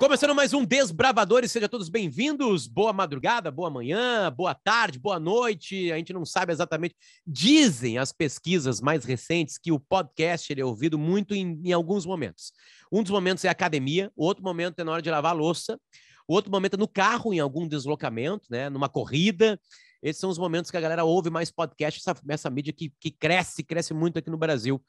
Começando mais um Desbravadores, sejam todos bem-vindos. Boa madrugada, boa manhã, boa tarde, boa noite. A gente não sabe exatamente. Dizem as pesquisas mais recentes que o podcast ele é ouvido muito em alguns momentos. Um dos momentos é a academia, o outro momento é na hora de lavar a louça, o outro momento é no carro, em algum deslocamento, né, numa corrida. Esses são os momentos que a galera ouve mais podcast, essa mídia que cresce muito aqui no Brasil.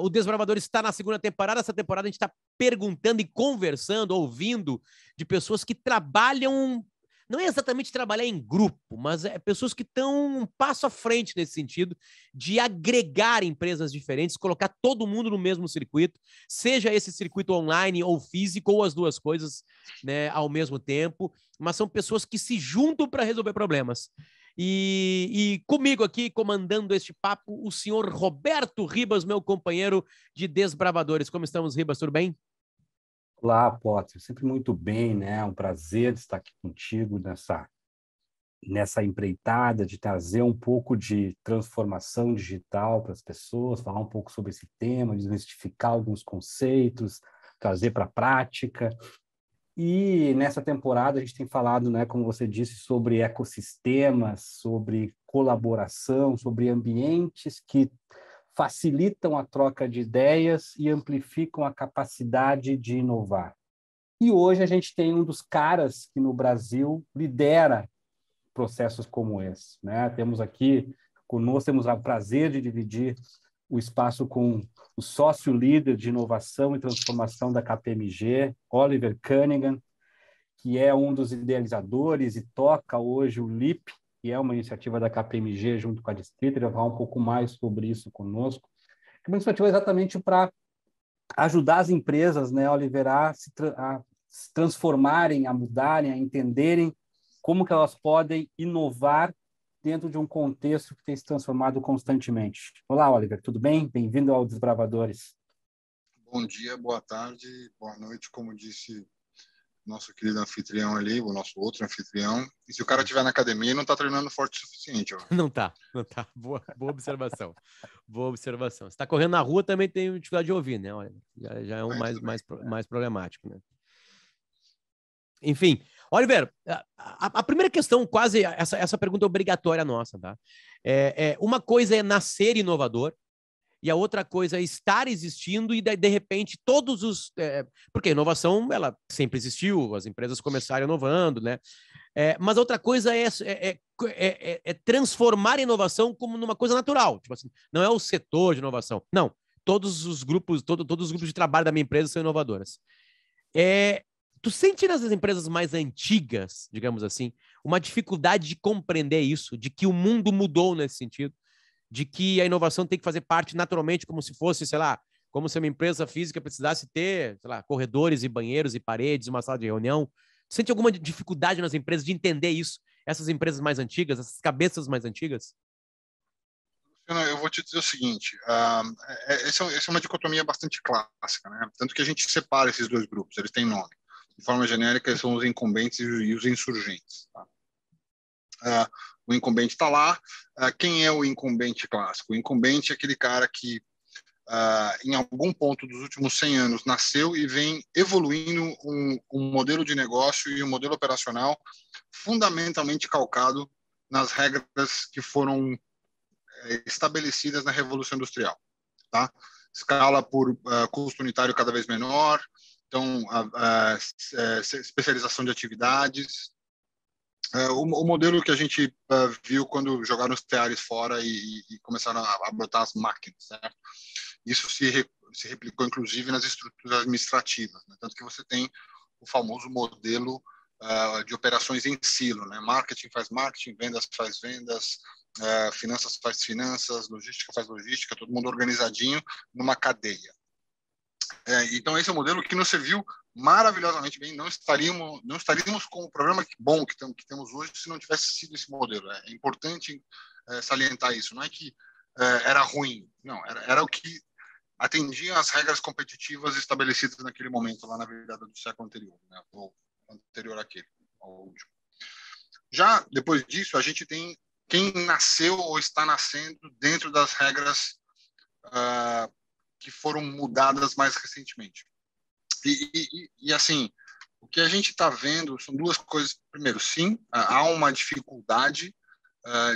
O Desbravador está na segunda temporada. Essa temporada a gente está perguntando e conversando, ouvindo de pessoas que trabalham, não é exatamente trabalhar em grupo, mas é pessoas que estão um passo à frente nesse sentido de agregar empresas diferentes, colocar todo mundo no mesmo circuito, seja esse circuito online ou físico, ou as duas coisas, né, ao mesmo tempo, mas são pessoas que se juntam para resolver problemas. E comigo aqui, comandando este papo, o senhor Roberto Ribas, meu companheiro de Desbravadores. Como estamos, Ribas? Tudo bem? Olá, Potter. Sempre muito bem, né? É um prazer estar aqui contigo nessa empreitada de trazer um pouco de transformação digital para as pessoas, falar um pouco sobre esse tema, desmistificar alguns conceitos, trazer para a prática. E nessa temporada a gente tem falado, né, como você disse, sobre ecossistemas, sobre colaboração, sobre ambientes que facilitam a troca de ideias e amplificam a capacidade de inovar. E hoje a gente tem um dos caras que no Brasil lidera processos como esse, né? Temos aqui conosco, temos o prazer de dividir o espaço com o sócio líder de inovação e transformação da KPMG, Oliver Cunningham, que é um dos idealizadores e toca hoje o LEAP, que é uma iniciativa da KPMG junto com a Distrito. Ele vai falar um pouco mais sobre isso conosco. É uma iniciativa exatamente para ajudar as empresas, né, Oliver, a se transformarem, a mudarem, a entenderem como que elas podem inovar dentro de um contexto que tem se transformado constantemente. Olá, Oliver, tudo bem? Bem-vindo ao Desbravadores. Bom dia, boa tarde, boa noite, como disse nosso querido anfitrião ali, o nosso outro anfitrião. E se o cara estiver na academia, não está treinando forte o suficiente. Ó. Não tá. Boa observação. Boa observação. Você está correndo na rua, também tem dificuldade de ouvir, né? Olha, já é um mais problemático, né? Enfim, Oliver, a primeira questão, quase essa pergunta é obrigatória nossa, tá? Uma coisa é nascer inovador, e a outra coisa é estar existindo e, de repente, todos os... porque a inovação, ela sempre existiu, as empresas começaram inovando, né? Mas a outra coisa é transformar a inovação como numa coisa natural. Tipo assim, não é o setor de inovação. Não, todos os grupos de trabalho da minha empresa são inovadoras. Tu sente nas empresas mais antigas, digamos assim, uma dificuldade de compreender isso, de que o mundo mudou nesse sentido, de que a inovação tem que fazer parte naturalmente, como se fosse, sei lá, como se uma empresa física precisasse ter, sei lá, corredores e banheiros e paredes, uma sala de reunião. Sente alguma dificuldade nas empresas de entender isso? Essas empresas mais antigas, essas cabeças mais antigas? Eu vou te dizer o seguinte, essa é uma dicotomia bastante clássica, né? Tanto que a gente separa esses dois grupos, eles têm nome. De forma genérica, são os incumbentes e os insurgentes. Tá? O incumbente está lá. Quem é o incumbente clássico? O incumbente é aquele cara que, em algum ponto dos últimos 100 anos, nasceu e vem evoluindo um modelo de negócio e um modelo operacional fundamentalmente calcado nas regras que foram estabelecidas na Revolução Industrial. Tá? Escala por custo unitário cada vez menor, então, especialização de atividades. O modelo que a gente viu quando jogaram os teares fora e começaram a botar as máquinas, certo? Isso se replicou, inclusive, nas estruturas administrativas, né? Tanto que você tem o famoso modelo de operações em silo, né? Marketing faz marketing, vendas faz vendas, finanças faz finanças, logística faz logística, todo mundo organizadinho numa cadeia. Então, esse é o modelo que nos serviu maravilhosamente bem. Não estaríamos com o problema bom que temos hoje se não tivesse sido esse modelo. É importante salientar isso. Não é que era ruim, não. Era o que atendia às regras competitivas estabelecidas naquele momento, lá na virada do século anterior, né? Ou anterior àquele, ao último. Já depois disso, a gente tem quem nasceu ou está nascendo dentro das regras que foram mudadas mais recentemente. Assim, o que a gente está vendo são duas coisas. Primeiro, sim, há uma dificuldade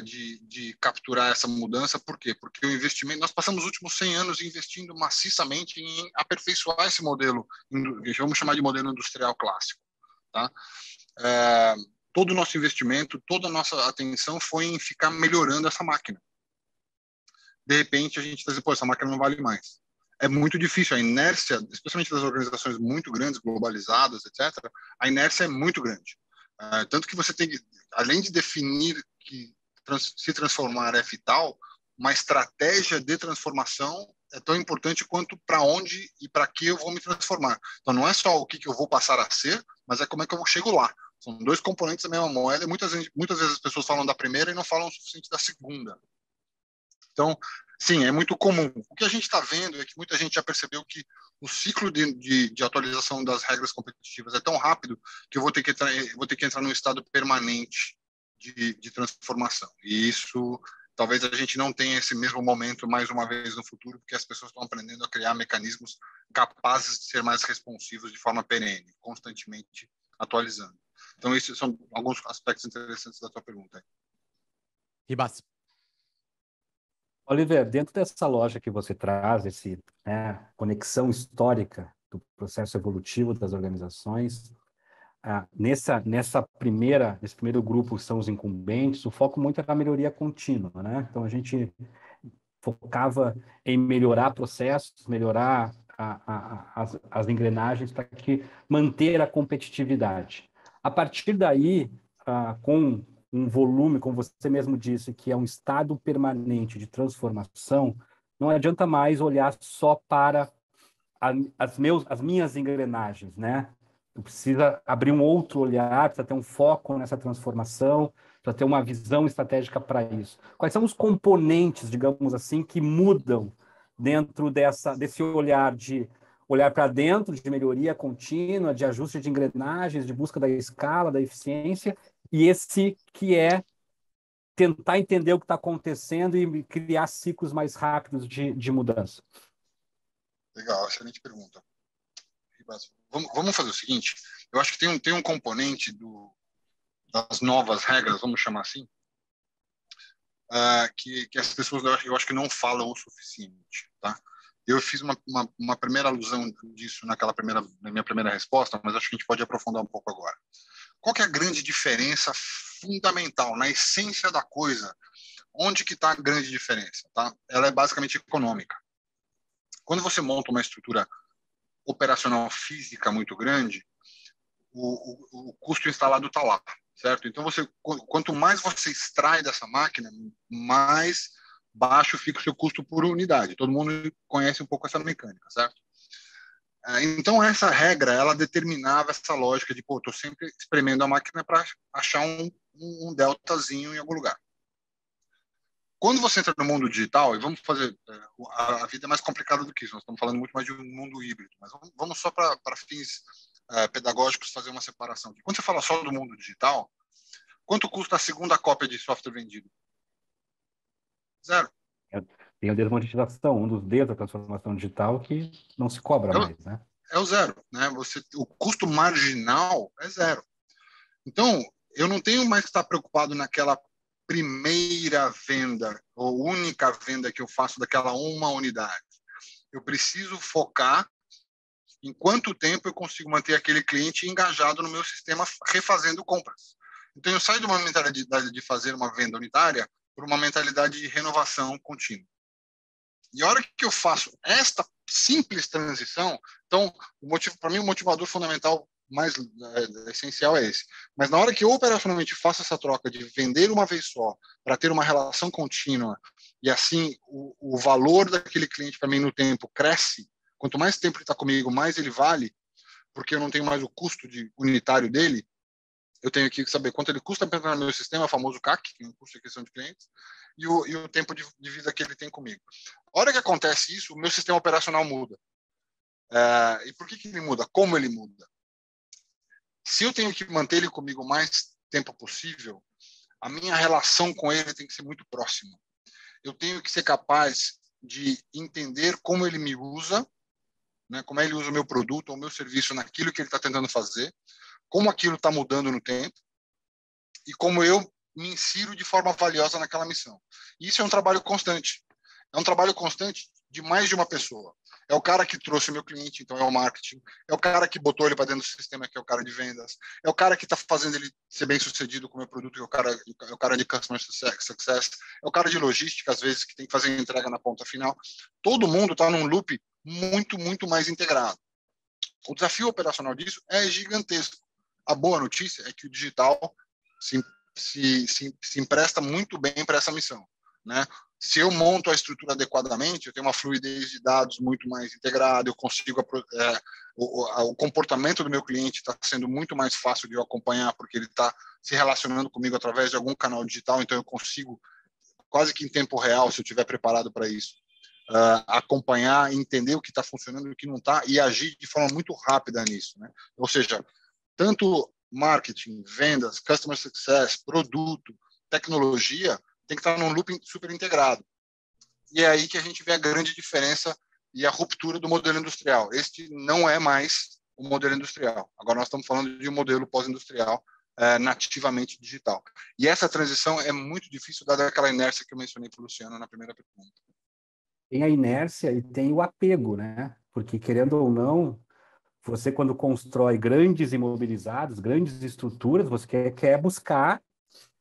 de capturar essa mudança. Por quê? Porque o investimento, nós passamos os últimos 100 anos investindo maciçamente em aperfeiçoar esse modelo, vamos chamar de modelo industrial clássico. Tá? Todo o nosso investimento, toda a nossa atenção foi em ficar melhorando essa máquina. De repente, a gente está dizendo, pô, essa máquina não vale mais. É muito difícil, a inércia, especialmente das organizações muito grandes, globalizadas, etc., a inércia é muito grande. Tanto que você tem que, além de definir que se transformar é vital, uma estratégia de transformação é tão importante quanto para onde e para que eu vou me transformar. Então, não é só o que eu vou passar a ser, mas é como é que eu chego lá. São dois componentes da mesma moeda, e muitas vezes as pessoas falam da primeira e não falam o suficiente da segunda. Então, sim, é muito comum. O que a gente está vendo é que muita gente já percebeu que o ciclo de atualização das regras competitivas é tão rápido que eu vou ter que entrar num estado permanente de transformação. E isso, talvez a gente não tenha esse mesmo momento mais uma vez no futuro, porque as pessoas estão aprendendo a criar mecanismos capazes de ser mais responsivos de forma perene, constantemente atualizando. Então, esses são alguns aspectos interessantes da tua pergunta. Ribas. Oliver, dentro dessa loja que você traz, conexão histórica do processo evolutivo das organizações, nesse primeiro grupo que são os incumbentes, o foco muito era a melhoria contínua, né? Então, a gente focava em melhorar processos, melhorar as engrenagens para manter a competitividade. A partir daí, com um volume, como você mesmo disse, que é um estado permanente de transformação, não adianta mais olhar só para as minhas engrenagens, né? Precisa abrir um outro olhar, precisa ter um foco nessa transformação, precisa ter uma visão estratégica para isso. Quais são os componentes, digamos assim, que mudam dentro desse olhar para dentro, de melhoria contínua, de ajuste de engrenagens, de busca da escala, da eficiência, e esse que é tentar entender o que está acontecendo e criar ciclos mais rápidos de mudança? Legal, excelente pergunta. Vamos fazer o seguinte, eu acho que tem um componente das novas regras, vamos chamar assim, que as pessoas, eu acho que não falam o suficiente, tá? Eu fiz uma primeira alusão disso na minha primeira resposta, mas acho que a gente pode aprofundar um pouco agora. Qual que é a grande diferença fundamental, na essência da coisa? Onde que está a grande diferença? Tá? Ela é basicamente econômica. Quando você monta uma estrutura operacional física muito grande, o custo instalado está lá, certo? Então, quanto mais você extrai dessa máquina, mais baixo fica o seu custo por unidade. Todo mundo conhece um pouco essa mecânica, certo? Então, essa regra, ela determinava essa lógica de, estou sempre espremendo a máquina para achar um deltazinho em algum lugar. Quando você entra no mundo digital, e vamos fazer, a vida é mais complicada do que isso, nós estamos falando muito mais de um mundo híbrido, mas vamos só para fins pedagógicos fazer uma separação aqui. Quando você fala só do mundo digital, quanto custa a segunda cópia de software vendido? Zero. Tem a desmonetização, um dos dedos da transformação digital que não se cobra mais, né? É o zero, né? O custo marginal é zero. Então, eu não tenho mais que estar preocupado naquela primeira venda ou única venda que eu faço daquela uma unidade. Eu preciso focar em quanto tempo eu consigo manter aquele cliente engajado no meu sistema refazendo compras. Então, eu saio de uma mentalidade de fazer uma venda unitária para uma mentalidade de renovação contínua. E a hora que eu faço esta simples transição, então, para mim, o motivador fundamental mais essencial é esse. Mas na hora que eu operacionalmente faço essa troca de vender uma vez só para ter uma relação contínua e assim o valor daquele cliente para mim no tempo cresce, quanto mais tempo ele está comigo, mais ele vale, porque eu não tenho mais o custo unitário dele, eu tenho que saber quanto ele custa para entrar no meu sistema, o famoso CAC, que é o custo de aquisição de clientes, e o tempo de vida que ele tem comigo. A hora que acontece isso, o meu sistema operacional muda. E por que ele muda? Como ele muda? Se eu tenho que manter ele comigo o mais tempo possível, a minha relação com ele tem que ser muito próxima. Eu tenho que ser capaz de entender como ele me usa né? Como ele usa o meu produto ou o meu serviço naquilo que ele está tentando fazer, como aquilo está mudando no tempo e como eu me insiro de forma valiosa naquela missão. Isso é um trabalho constante. É um trabalho constante de mais de uma pessoa. É o cara que trouxe o meu cliente, então é o marketing. É o cara que botou ele para dentro do sistema, que é o cara de vendas. É o cara que está fazendo ele ser bem sucedido com o meu produto, que é o cara de customer success. É o cara de logística, às vezes, que tem que fazer a entrega na ponta final. Todo mundo está num loop muito, muito mais integrado. O desafio operacional disso é gigantesco. A boa notícia é que o digital se empresta muito bem para essa missão, né? Se eu monto a estrutura adequadamente, eu tenho uma fluidez de dados muito mais integrada, eu consigo o comportamento do meu cliente está sendo muito mais fácil de eu acompanhar, porque ele está se relacionando comigo através de algum canal digital, então eu consigo quase que em tempo real, se eu estiver preparado para isso, acompanhar, entender o que está funcionando e o que não está, e agir de forma muito rápida nisso, né? Ou seja, tanto marketing, vendas, customer success, produto, tecnologia, tem que estar num loop super integrado. E é aí que a gente vê a grande diferença e a ruptura do modelo industrial. Este não é mais o modelo industrial. Agora nós estamos falando de um modelo pós-industrial nativamente digital. E essa transição é muito difícil, dada aquela inércia que eu mencionei para o Luciano na primeira pergunta. Tem a inércia e tem o apego, né? Porque, querendo ou não, você, quando constrói grandes imobilizados, grandes estruturas, você quer buscar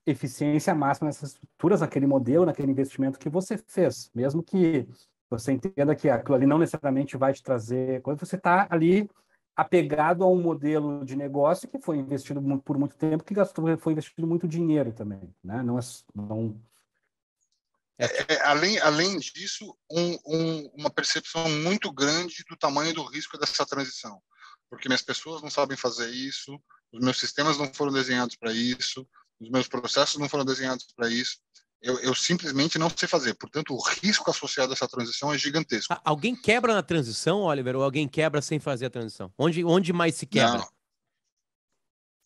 eficiência máxima nessas estruturas, naquele modelo, naquele investimento que você fez. Mesmo que você entenda que aquilo ali não necessariamente vai te trazer... Quando você está ali apegado a um modelo de negócio que foi investido por muito tempo, que foi investido muito dinheiro também, né? Além disso, uma percepção muito grande do tamanho do risco dessa transição, porque minhas pessoas não sabem fazer isso, os meus sistemas não foram desenhados para isso, os meus processos não foram desenhados para isso, eu simplesmente não sei fazer. Portanto, o risco associado a essa transição é gigantesco. Alguém quebra na transição, Oliver, ou alguém quebra sem fazer a transição? Onde mais se quebra? Não.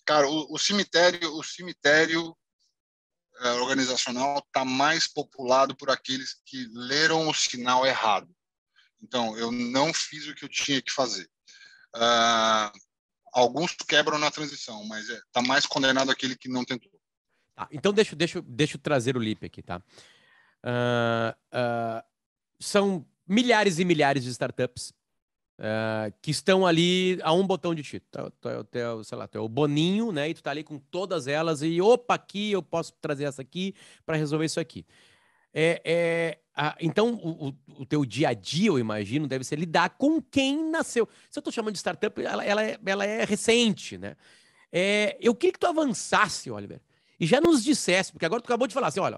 Cara, o cemitério organizacional está mais populado por aqueles que leram o sinal errado. Então, eu não fiz o que eu tinha que fazer. Alguns quebram na transição, mas está mais condenado aquele que não tentou. Tá, então, deixa eu trazer o Lipe aqui, tá? São milhares e milhares de startups que estão ali a um botão de ti. Sei lá, tu é o Boninho, né? E tu tá ali com todas elas e, opa, aqui eu posso trazer essa aqui para resolver isso aqui. Então, o teu dia a dia, eu imagino, deve ser lidar com quem nasceu. Se eu tô chamando de startup, ela é recente, né? Eu queria que tu avançasse, Oliver, e já nos dissesse, porque agora tu acabou de falar assim, olha,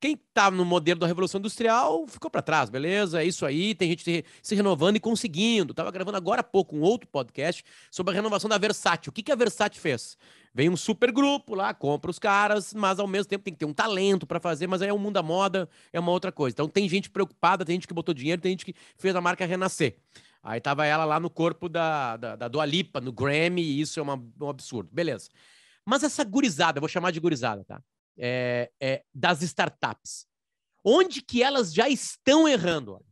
quem tá no modelo da Revolução Industrial ficou para trás, beleza? É isso aí, tem gente se renovando e conseguindo. Tava gravando agora há pouco um outro podcast sobre a renovação da Versátil. O que a Versátil fez? Vem um super grupo lá, compra os caras, mas ao mesmo tempo tem que ter um talento para fazer, mas aí é o mundo da moda, é uma outra coisa. Então tem gente preocupada, tem gente que botou dinheiro, tem gente que fez a marca renascer. Aí tava ela lá no corpo da Dua Lipa, no Grammy, e isso é um absurdo. Beleza. Mas essa gurizada, vou chamar de gurizada, tá? Das startups. Onde que elas já estão errando? Olha?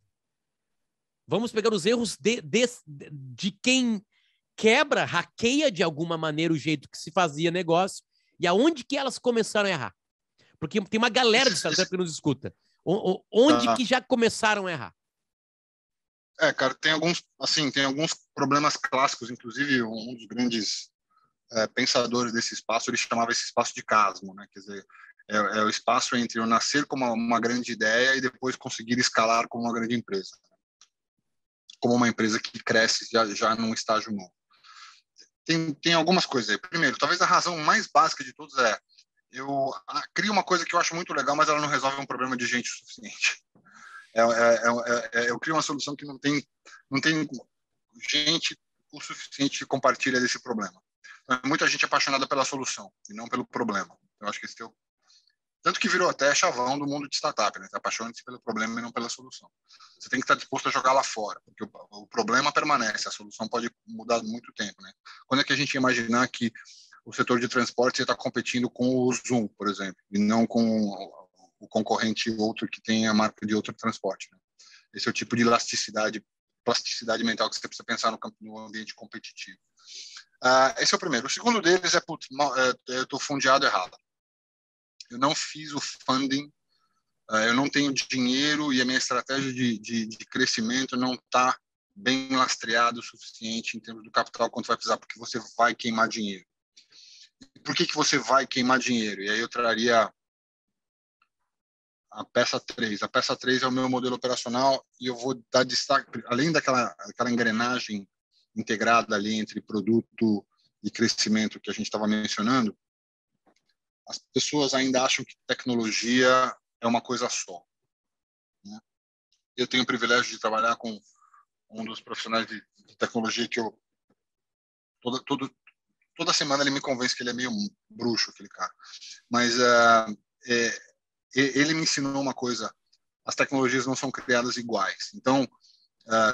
Vamos pegar os erros de quem quebra, hackeia de alguma maneira o jeito que se fazia negócio e aonde que elas começaram a errar. Porque tem uma galera de startup que nos escuta. Onde que já começaram a errar? Cara, tem alguns problemas clássicos, inclusive um dos grandes pensadores desse espaço, ele chamava esse espaço de casmo, né? Quer dizer, é o espaço entre eu nascer como uma grande ideia e depois conseguir escalar como uma grande empresa, como uma empresa que cresce já num estágio novo. Tem algumas coisas aí. Primeiro, talvez a razão mais básica de todas eu crio uma coisa que eu acho muito legal, mas ela não resolve um problema de gente o suficiente. Eu crio uma solução que não tem gente o suficiente que compartilha desse problema. Então, muita gente apaixonada pela solução e não pelo problema. Eu acho que esse tanto que virou até chavão do mundo de startup, né? Apaixone-se pelo problema e não pela solução. Você tem que estar disposto a jogar lá fora, porque o problema permanece, a solução pode mudar muito tempo, né? Quando é que a gente ia imaginar que o setor de transporte ia estar competindo com o Zoom, por exemplo, e não com o concorrente outro que tem a marca de outro transporte, né? Esse é o tipo de elasticidade plasticidade mental que você precisa pensar no ambiente competitivo. Esse é o primeiro. O segundo deles é, eu estou fundeado errado. Eu não fiz o funding, eu não tenho dinheiro e a minha estratégia de crescimento não está bem lastreada o suficiente em termos do capital quanto vai precisar, porque você vai queimar dinheiro. Por que você vai queimar dinheiro? E aí eu traria a peça 3. A peça 3 é o meu modelo operacional e eu vou dar destaque, além daquela engrenagem integrada ali entre produto e crescimento que a gente estava mencionando, as pessoas ainda acham que tecnologia é uma coisa só, né? Eu tenho o privilégio de trabalhar com um dos profissionais de tecnologia que eu toda semana ele me convence que ele é meio bruxo, aquele cara. Mas ele me ensinou uma coisa: as tecnologias não são criadas iguais. Então,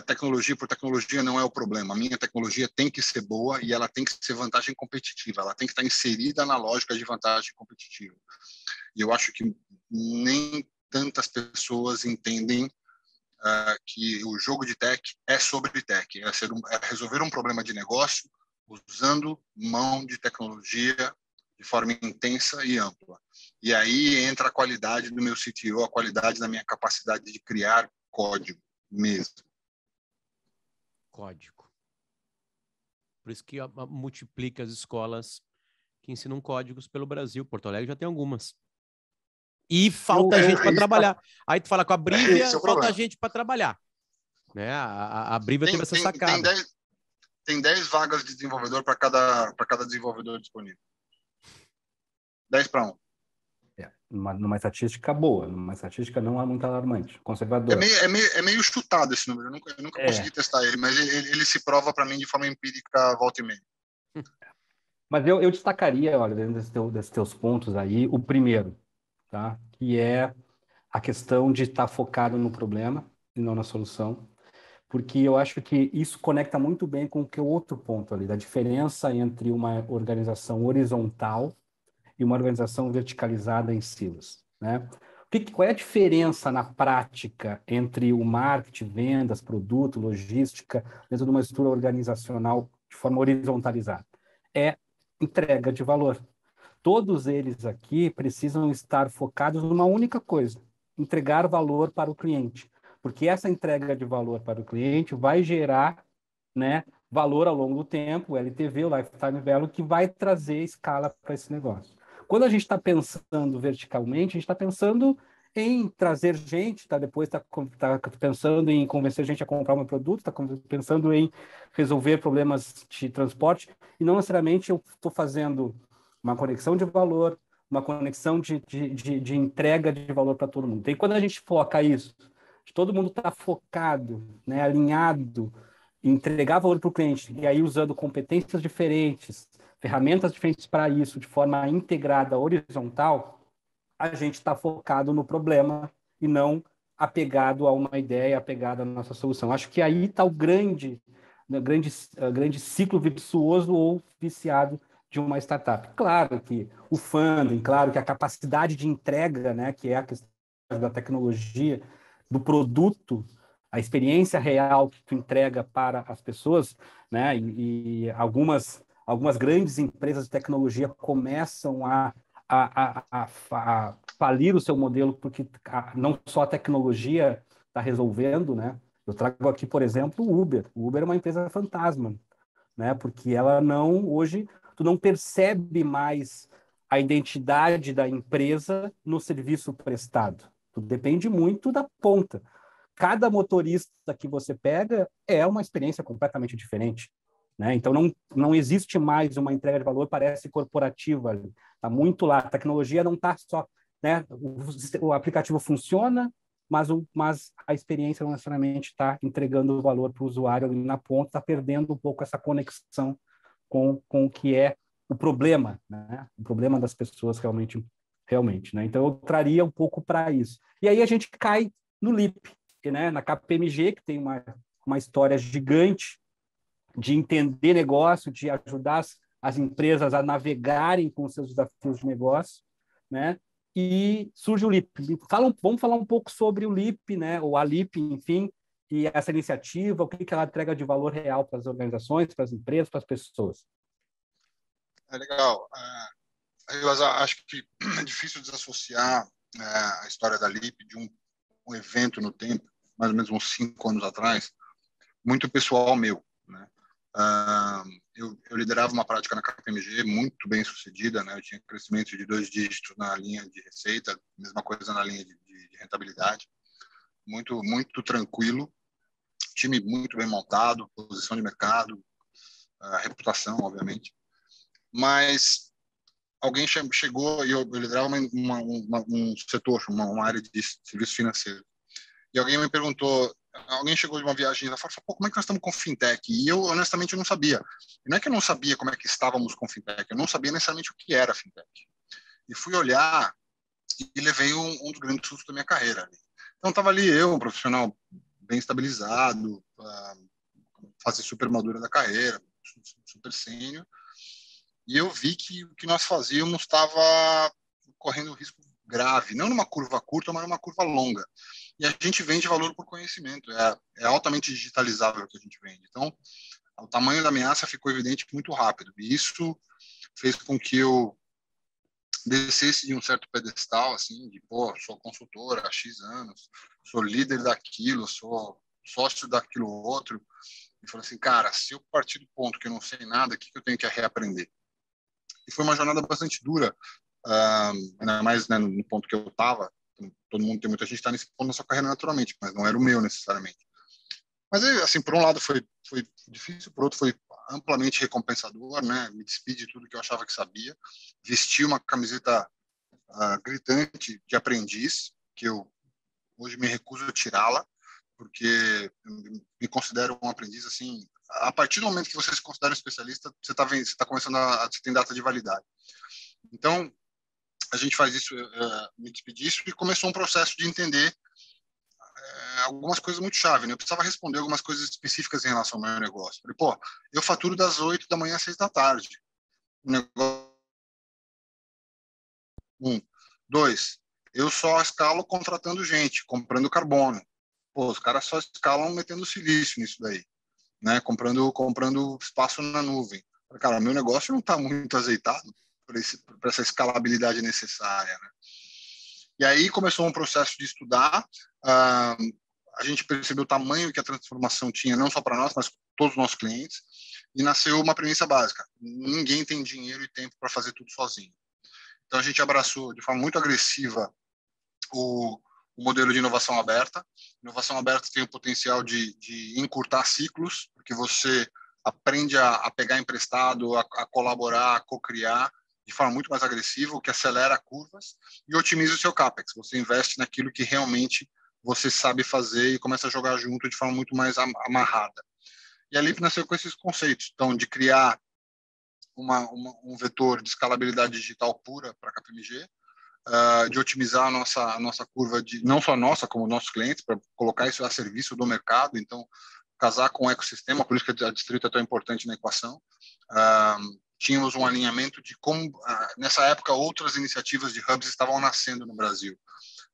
tecnologia por tecnologia não é o problema. A minha tecnologia tem que ser boa e ela tem que ser vantagem competitiva. Ela tem que estar inserida na lógica de vantagem competitiva. E eu acho que nem tantas pessoas entendem que o jogo de tech é sobre tech, é resolver um problema de negócio usando mão de tecnologia de forma intensa e ampla. E aí entra a qualidade do meu CTO, a qualidade da minha capacidade de criar código mesmo. Código. Por isso que multiplica as escolas que ensinam códigos pelo Brasil. Porto Alegre já tem algumas. E falta gente para trabalhar. Aí tu fala com a Brivia, falta gente para trabalhar. Né? A Brivia teve essa sacada. Tem 10 vagas de desenvolvedor para cada desenvolvedor disponível. 10 para 1. Numa estatística boa, numa estatística não é muito alarmante, conservadora. É meio chutado esse número, eu nunca consegui testar ele, mas ele se prova para mim de forma empírica volta e meia. Mas eu destacaria, olha, dentro desses teus pontos aí, o primeiro, tá? Que é a questão de estar focado no problema e não na solução, porque eu acho que isso conecta muito bem com o outro ponto ali, da diferença entre uma organização horizontal e uma organização verticalizada em silos, né? Qual é a diferença na prática entre o marketing, vendas, produto, logística, dentro de uma estrutura organizacional de forma horizontalizada? É entrega de valor. Todos eles aqui precisam estar focados numa única coisa: entregar valor para o cliente, porque essa entrega de valor para o cliente vai gerar, né, valor ao longo do tempo, o LTV, o Lifetime Value, que vai trazer escala para esse negócio. Quando a gente está pensando verticalmente, a gente está pensando em trazer gente, depois está pensando em convencer gente a comprar um produto, está pensando em resolver problemas de transporte, e não necessariamente eu estou fazendo uma conexão de valor, uma conexão de entrega de valor para todo mundo. E quando a gente foca isso, todo mundo está focado, né, alinhado, em entregar valor para o cliente, e aí usando competências diferentes, ferramentas diferentes para isso, de forma integrada, horizontal, a gente está focado no problema e não apegado a uma ideia, apegado à nossa solução. Acho que aí está o grande ciclo virtuoso ou viciado de uma startup. Claro que o funding, claro que a capacidade de entrega, né, que é a questão da tecnologia, do produto, a experiência real que tu entrega para as pessoas, né, e algumas grandes empresas de tecnologia começam a falir o seu modelo porque não só a tecnologia está resolvendo, né? Eu trago aqui, por exemplo, o Uber. O Uber é uma empresa fantasma, né? Porque ela hoje, tu não percebe mais a identidade da empresa no serviço prestado. Tu depende muito da ponta. Cada motorista que você pega é uma experiência completamente diferente, né? Então, não existe mais uma entrega de valor, parece corporativa. Está muito lá. A tecnologia não está só, né? O aplicativo funciona, mas a experiência não necessariamente está entregando o valor para o usuário ali na ponta, está perdendo um pouco essa conexão com o que é o problema, né? O problema das pessoas realmente, né? Então, eu traria um pouco para isso. E aí a gente cai no Leap, né? Na KPMG, que tem uma história gigante de entender negócio, de ajudar as empresas a navegarem com seus desafios de negócio, né? E surge o Leap. Vamos falar um pouco sobre o Leap, né? Ou a Leap, enfim, que essa iniciativa, o que ela entrega de valor real para as organizações, para as empresas, para as pessoas? É legal. Eu acho que é difícil desassociar a história da LIP de um evento no tempo, mais ou menos uns 5 anos atrás, muito pessoal meu, né? Eu liderava uma prática na KPMG muito bem sucedida, né? Eu tinha crescimento de 2 dígitos na linha de receita, mesma coisa na linha de rentabilidade, muito tranquilo, time muito bem montado, posição de mercado, reputação, obviamente. Mas alguém chegou e eu liderava um setor, uma área de serviço financeiro. E alguém me perguntou, alguém chegou de uma viagem e falou, pô, como é que nós estamos com fintech? E eu, honestamente, eu não sabia. E não é que eu não sabia como é que estávamos com fintech, eu não sabia necessariamente o que era fintech. E fui olhar e levei um dos grandes sustos da minha carreira. Então, estava ali eu, um profissional bem estabilizado, fase super madura da carreira, super sênior, e eu vi que o que nós fazíamos estava correndo um risco grave, não numa curva curta, mas numa curva longa. E a gente vende valor por conhecimento, é altamente digitalizável o que a gente vende. Então, o tamanho da ameaça ficou evidente muito rápido, e isso fez com que eu descesse de um certo pedestal, assim, de, pô, sou consultora há X anos, sou líder daquilo, sou sócio daquilo outro, e falei assim, cara, se eu partir do ponto que eu não sei nada, o que eu tenho que reaprender? E foi uma jornada bastante dura, ainda mais, né, no ponto que eu estava. Todo mundo, tem muita gente está nesse ponto na sua carreira naturalmente, mas não era o meu necessariamente. Mas assim, por um lado foi difícil, por outro foi amplamente recompensador, né? Me despedi de tudo que eu achava que sabia, vesti uma camiseta gritante de aprendiz, que eu hoje me recuso a tirá-la, porque me considero um aprendiz assim. A partir do momento que você se considera um especialista, você está começando você tem data de validade. Então, a gente faz isso, me despedi disso, e começou um processo de entender algumas coisas muito chave, né? Eu precisava responder algumas coisas específicas em relação ao meu negócio. Falei, pô, eu faturo das 8 da manhã às 6 da tarde. Negócio 1. 2, eu só escalo contratando gente, comprando carbono. Pô, os caras só escalam metendo silício nisso daí, né? Comprando espaço na nuvem. Falei, cara, meu negócio não está muito azeitado para essa escalabilidade necessária, né? E aí começou um processo de estudar. A gente percebeu o tamanho que a transformação tinha, não só para nós, mas todos os nossos clientes. E nasceu uma premissa básica: ninguém tem dinheiro e tempo para fazer tudo sozinho. Então a gente abraçou de forma muito agressiva o modelo de inovação aberta. Inovação aberta tem o potencial de encurtar ciclos, porque você aprende a pegar emprestado, a colaborar, a co-criar de forma muito mais agressiva, o que acelera curvas e otimiza o seu CAPEX. Você investe naquilo que realmente você sabe fazer e começa a jogar junto de forma muito mais amarrada. E a LIP nasceu com esses conceitos, então, de criar um vetor de escalabilidade digital pura para a KPMG, de otimizar a nossa curva, não só nossa, como nossos clientes, para colocar isso a serviço do mercado, então, casar com o ecossistema, por isso que a Distrito é tão importante na equação. Tínhamos um alinhamento de como, nessa época, outras iniciativas de hubs estavam nascendo no Brasil,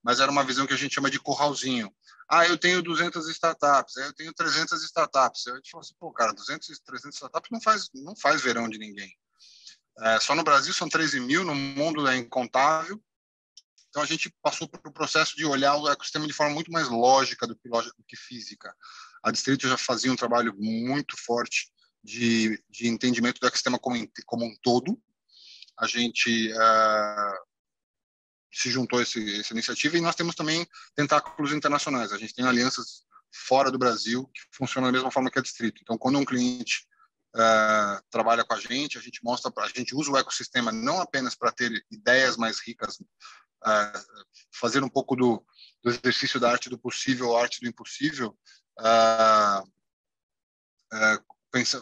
mas era uma visão que a gente chama de curralzinho. Eu tenho 200 startups, eu tenho 300 startups. A gente falou assim, pô, cara, 200, 300 startups não faz verão de ninguém. Só no Brasil são 13 mil, no mundo é incontável. Então, a gente passou por um processo de olhar o ecossistema de forma muito mais lógica do que física. A Distrito já fazia um trabalho muito forte de entendimento do ecossistema como um todo. A gente se juntou a essa iniciativa, e nós temos também tentáculos internacionais. A gente tem alianças fora do Brasil que funcionam da mesma forma que a Distrito. Então, quando um cliente trabalha com a gente mostra, a gente usa o ecossistema não apenas para ter ideias mais ricas, fazer um pouco do exercício da arte do possível, a arte do impossível,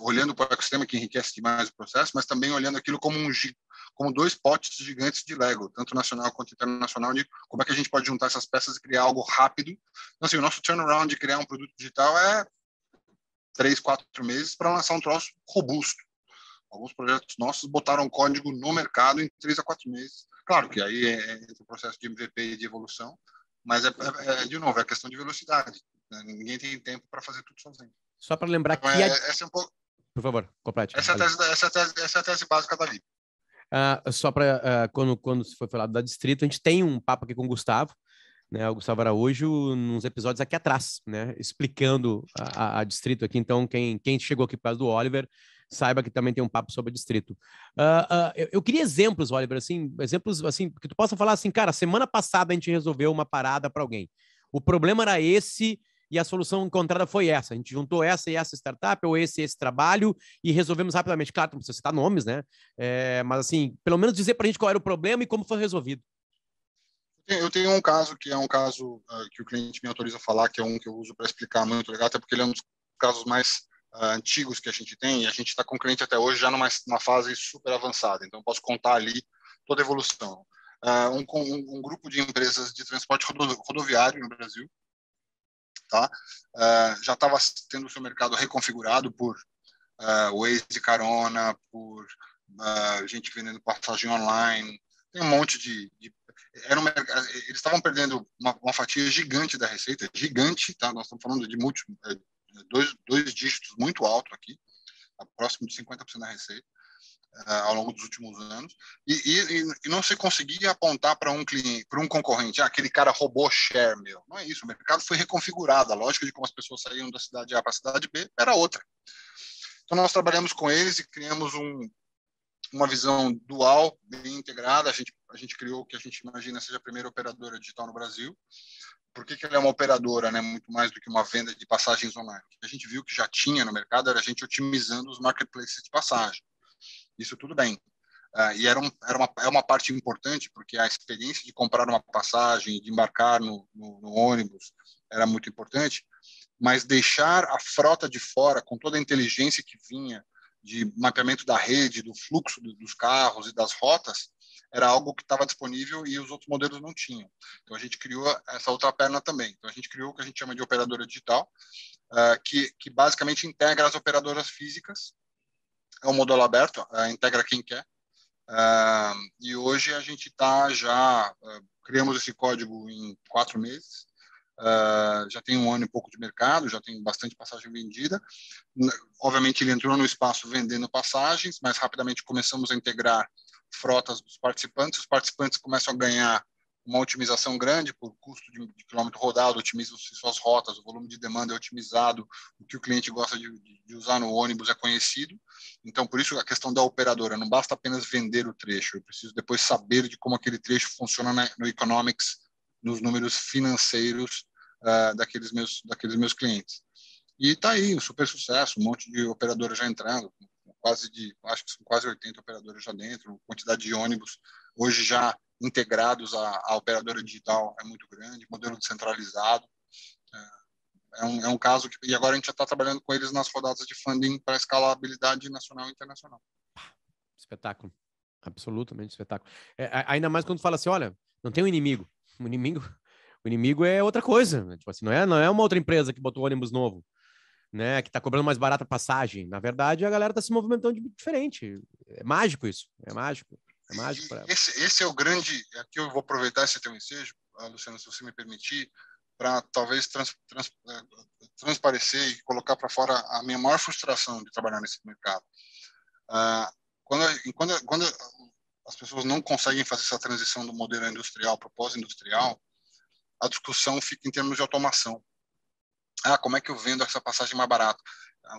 olhando para o ecossistema, que enriquece demais o processo, mas também olhando aquilo como 2 potes gigantes de Lego, tanto nacional quanto internacional, de como é que a gente pode juntar essas peças e criar algo rápido. Então, assim, o nosso turnaround de criar um produto digital é 3, 4 meses para lançar um troço robusto. Alguns projetos nossos botaram código no mercado em 3 a 4 meses. Claro que aí é o processo de MVP e de evolução, mas de novo, é questão de velocidade. né? Ninguém tem tempo para fazer tudo sozinho. Só para lembrar então, que... essa é um pouco... Por favor, complete. Essa é a tese básica da Lib. Só para quando se foi falado da Distrito, a gente tem um papo aqui com o Gustavo, né, o Gustavo Araújo, nos episódios aqui atrás, né, explicando a Distrito aqui. Então, quem chegou aqui por causa do Oliver, saiba que também tem um papo sobre a Distrito. Eu queria exemplos, Oliver, assim, que tu possa falar assim, cara, semana passada a gente resolveu uma parada para alguém. O problema era esse e a solução encontrada foi essa. A gente juntou essa e essa startup, ou esse trabalho, e resolvemos rapidamente. Claro, não precisa citar nomes, né? Mas, assim, pelo menos dizer para a gente qual era o problema e como foi resolvido. Eu tenho um caso que é um caso que o cliente me autoriza a falar, que é um que eu uso para explicar muito legal, até porque ele é um dos casos mais antigos que a gente tem, e a gente está com o cliente até hoje já numa fase super avançada, então eu posso contar ali toda a evolução. Um grupo de empresas de transporte rodoviário no Brasil, tá? Já estava tendo o seu mercado reconfigurado por Waze Carona, por gente vendendo passagem online, tem um monte de eles estavam perdendo uma fatia gigante da receita, gigante, tá? Nós estamos falando de dois dígitos muito alto aqui, próximo de 50% da receita, ao longo dos últimos anos, e não se conseguia apontar para um cliente, para um concorrente, aquele cara roubou share, meu. Não é isso, o mercado foi reconfigurado, a lógica de como as pessoas saíam da cidade A para a cidade B era outra. Então nós trabalhamos com eles e criamos uma visão dual, bem integrada. A gente criou o que a gente imagina seja a primeira operadora digital no Brasil. Por que ela é uma operadora, né? Muito mais do que uma venda de passagens online? A gente viu que já tinha no mercado era a gente otimizando os marketplaces de passagem. Isso tudo bem. E é uma parte importante, porque a experiência de comprar uma passagem, de embarcar no ônibus, era muito importante, mas deixar a frota de fora, com toda a inteligência que vinha de mapeamento da rede, do fluxo dos carros e das rotas, era algo que estava disponível e os outros modelos não tinham. Então, a gente criou essa outra perna também. Então, a gente criou o que a gente chama de operadora digital, que basicamente integra as operadoras físicas. É um modelo aberto, integra quem quer. E hoje a gente criamos esse código em 4 meses. Já tem 1 ano e pouco de mercado, já tem bastante passagem vendida. Obviamente, ele entrou no espaço vendendo passagens, mas rapidamente começamos a integrar frotas dos participantes. Os participantes começam a ganhar uma otimização grande por custo de quilômetro rodado, otimizam-se suas rotas, o volume de demanda é otimizado, o que o cliente gosta de usar no ônibus é conhecido. Então, por isso, a questão da operadora, não basta apenas vender o trecho, eu preciso depois saber de como aquele trecho funciona no economics, nos números financeiros daqueles meus clientes. E está aí, um super sucesso, um monte de operadoras já entrando, acho que são quase 80 operadoras já dentro, quantidade de ônibus hoje já integrados à operadora digital é muito grande, modelo descentralizado. É um caso e agora a gente já está trabalhando com eles nas rodadas de funding para escalabilidade nacional e internacional. Espetáculo, absolutamente espetáculo. Ainda mais quando fala assim, olha, não tem um inimigo. O inimigo é outra coisa, né? Tipo assim, não é uma outra empresa que botou ônibus novo, né, que está cobrando mais barata a passagem. Na verdade, a galera está se movimentando diferente. É mágico isso, é mágico. Esse é o grande... Aqui eu vou aproveitar esse teu ensejo, Luciano, se você me permitir, para talvez transparecer e colocar para fora a minha maior frustração de trabalhar nesse mercado. Quando as pessoas não conseguem fazer essa transição do modelo industrial para o pós-industrial, a discussão fica em termos de automação. Como é que eu vendo essa passagem mais barata?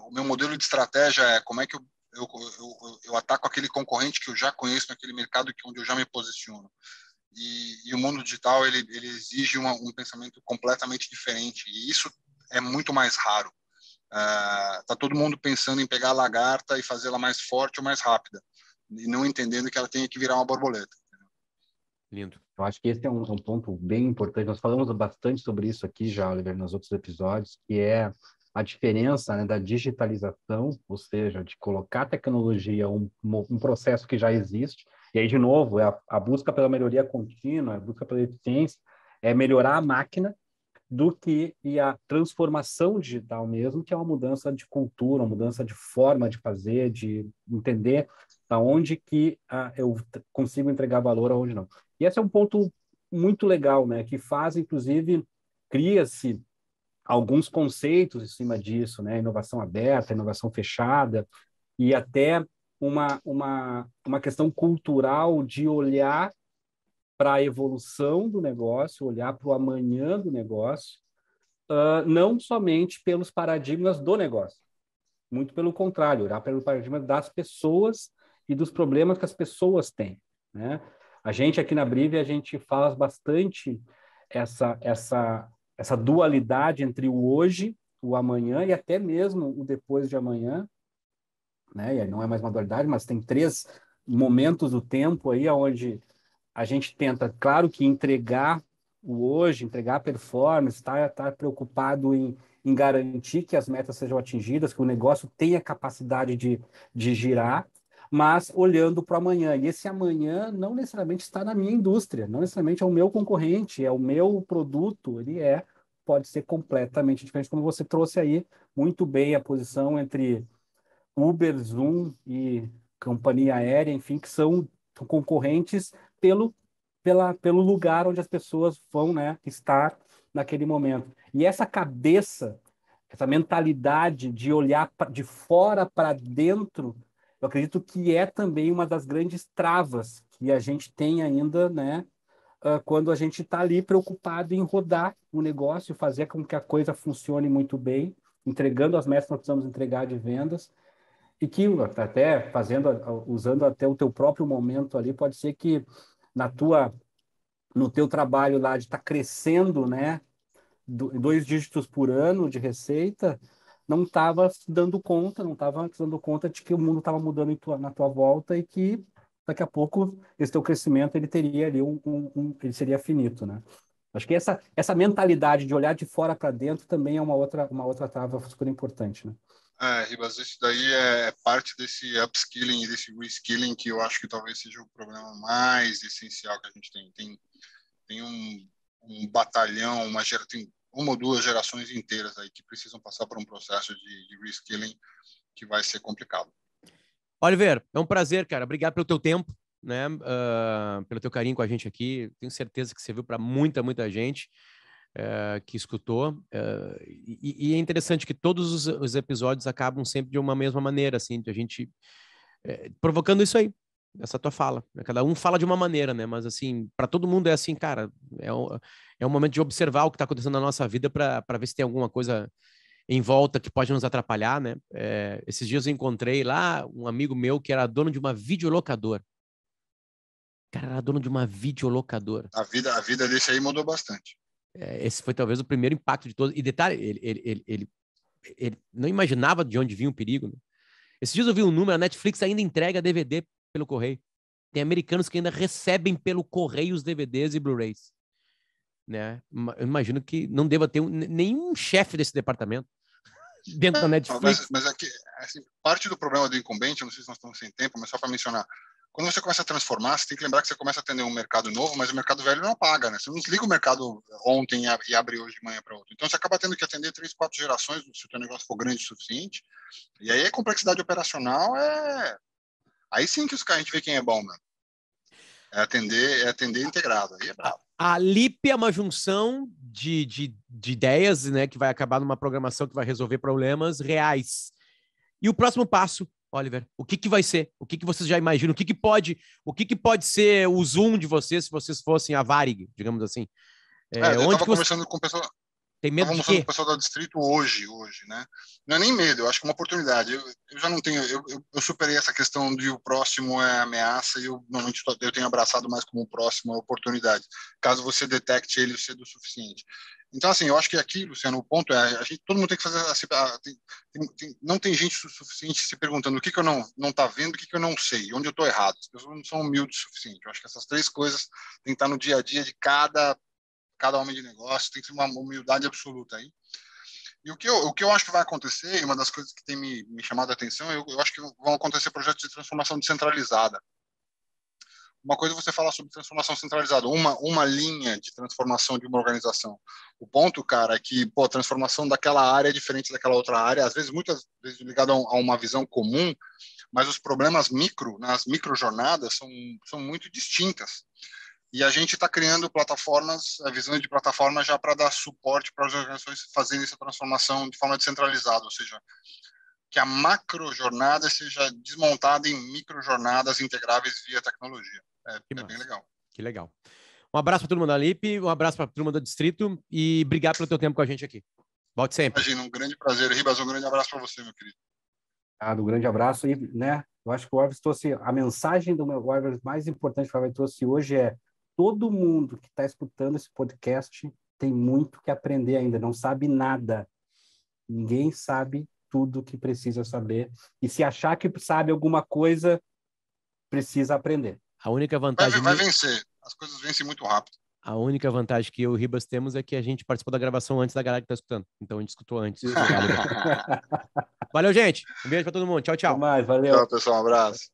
O meu modelo de estratégia é como é que eu ataco aquele concorrente que eu já conheço naquele mercado onde eu já me posiciono. E o mundo digital ele exige um pensamento completamente diferente, e isso é muito mais raro. Tá todo mundo pensando em pegar a lagarta e fazê-la mais forte ou mais rápida, e não entendendo que ela tem que virar uma borboleta. Lindo. Eu acho que esse é um ponto bem importante. Nós falamos bastante sobre isso aqui já, Oliver, nos outros episódios, que é a diferença, né, da digitalização, ou seja, de colocar a tecnologia, um processo que já existe, e aí, de novo, é a busca pela melhoria contínua, a busca pela eficiência, é melhorar a máquina do que a transformação digital mesmo, que é uma mudança de cultura, uma mudança de forma de fazer, de entender aonde que eu consigo entregar valor, aonde não. E esse é um ponto muito legal, né? Que faz, inclusive, cria-se alguns conceitos em cima disso, né? Inovação aberta, inovação fechada, e até uma questão cultural de olhar para a evolução do negócio, olhar para o amanhã do negócio, não somente pelos paradigmas do negócio, muito pelo contrário, olhar pelo paradigma das pessoas e dos problemas que as pessoas têm, né? A gente aqui na Brive, a gente faz bastante essa dualidade entre o hoje, o amanhã e até mesmo o depois de amanhã, né? E aí não é mais uma dualidade, mas tem 3 momentos do tempo aí onde a gente tenta, claro que entregar o hoje, entregar a performance, tá preocupado em garantir que as metas sejam atingidas, que o negócio tenha capacidade de girar, mas olhando para o amanhã. E esse amanhã não necessariamente está na minha indústria, não necessariamente é o meu concorrente, é o meu produto, pode ser completamente diferente, como você trouxe aí muito bem a posição entre Uber, Zoom e companhia aérea, enfim, que são concorrentes pelo lugar onde as pessoas vão, né, estar naquele momento. E essa cabeça, essa mentalidade de olhar de fora para dentro, eu acredito que é também uma das grandes travas que a gente tem ainda, né, quando a gente está ali preocupado em rodar o negócio, fazer com que a coisa funcione muito bem, entregando as metas que nós precisamos entregar de vendas, e que até usando até o teu próprio momento ali, pode ser que no teu trabalho lá de estar crescendo, né, 2 dígitos por ano de receita, não estava não estava dando conta de que o mundo estava mudando na tua volta e que daqui a pouco esse teu crescimento ele teria ali ele seria finito, né? Acho que essa mentalidade de olhar de fora para dentro também é uma outra trava super importante, né? Ribas, isso daí é parte desse upskilling e desse reskilling que eu acho que talvez seja o problema mais essencial que a gente tem. Tem um batalhão, tem 1 ou 2 gerações inteiras aí que precisam passar por um processo de reskilling que vai ser complicado. Oliver, é um prazer, cara. Obrigado pelo teu tempo, né? Pelo teu carinho com a gente aqui. Tenho certeza que serviu para muita gente que escutou. E é interessante que todos os episódios acabam sempre de uma mesma maneira, assim, de a gente provocando isso aí, essa tua fala. Cada um fala de uma maneira, né? Mas, assim, para todo mundo é assim, cara, é um momento de observar o que está acontecendo na nossa vida para ver se tem alguma coisa em volta que pode nos atrapalhar, né? Esses dias eu encontrei lá um amigo meu que era dono de uma videolocadora. Cara, era dono de uma videolocadora. A vida desse aí mudou bastante. Esse foi talvez o primeiro impacto de todos. E detalhe, ele não imaginava de onde vinha o perigo, né? Esses dias eu vi um número, a Netflix ainda entrega DVD pelo correio. Tem americanos que ainda recebem pelo correio os DVDs e Blu-rays, né? Eu imagino que não deva ter nenhum chefe desse departamento dentro da Netflix. Mas aqui, assim, parte do problema do incumbente, não sei se nós estamos sem tempo, mas só para mencionar, quando você começa a transformar, você tem que lembrar que você começa a atender um mercado novo, mas o mercado velho não paga, né? Você não desliga o mercado ontem e abre hoje de manhã para outro. Então, você acaba tendo que atender 3, 4 gerações se o teu negócio for grande o suficiente. E aí a complexidade operacional Aí sim que a gente vê quem é bom, né? É atender integrado. Aí é bravo. A LIP é uma junção de ideias, né, que vai acabar numa programação que vai resolver problemas reais. E o próximo passo, Oliver, o que vai ser? O que vocês já imaginam? O que pode ser o Zoom de vocês se vocês fossem a Varig, digamos assim? Eu estava conversando com o pessoal. Tem medo de quê? Com o pessoal da Distrito hoje, né? Não é nem medo, eu acho que é uma oportunidade. Eu já não tenho, eu superei essa questão de o próximo é ameaça e eu normalmente eu tenho abraçado mais como o próximo é oportunidade, caso você detecte ele cedo o suficiente. Então, assim, eu acho que aqui, Luciano, o ponto é, todo mundo tem que fazer, não tem gente o suficiente se perguntando o que eu não tá vendo, o que eu não sei, onde eu tô errado. As pessoas não são humildes o suficiente. Eu acho que essas 3 coisas têm que estar no dia a dia de cada homem de negócio, tem que ser uma humildade absoluta aí. E o que eu acho que vai acontecer, e uma das coisas que tem me chamado a atenção, eu acho que vão acontecer projetos de transformação descentralizada. Uma coisa é você falar sobre transformação centralizada, uma linha de transformação de uma organização. O ponto, cara, é que a transformação daquela área é diferente daquela outra área, às vezes, muitas vezes ligado a uma visão comum, mas os problemas nas micro jornadas são muito distintas. E a gente está criando plataformas, a visão de plataforma já para dar suporte para as organizações fazerem essa transformação de forma descentralizada, ou seja, que a macro jornada seja desmontada em micro jornadas integráveis via tecnologia. É bem legal. Que legal. Um abraço para a turma da LIP, um abraço para a turma do Distrito e obrigado pelo teu tempo com a gente aqui. Volte sempre. Imagina, um grande prazer. Ribas, um grande abraço para você, meu querido. Um grande abraço. E, né, eu acho que o Orvis trouxe a mensagem do meu Orvis mais importante que o Orvis trouxe hoje é: todo mundo que está escutando esse podcast tem muito que aprender ainda, não sabe nada. Ninguém sabe tudo que precisa saber. E se achar que sabe alguma coisa, precisa aprender. A única vantagem... Vai vencer. As coisas vencem muito rápido. A única vantagem que eu e o Ribas temos é que a gente participou da gravação antes da galera que está escutando. Então a gente escutou antes. Valeu, gente. Um beijo para todo mundo. Tchau, tchau. Até mais, valeu. Tchau, pessoal. Um abraço.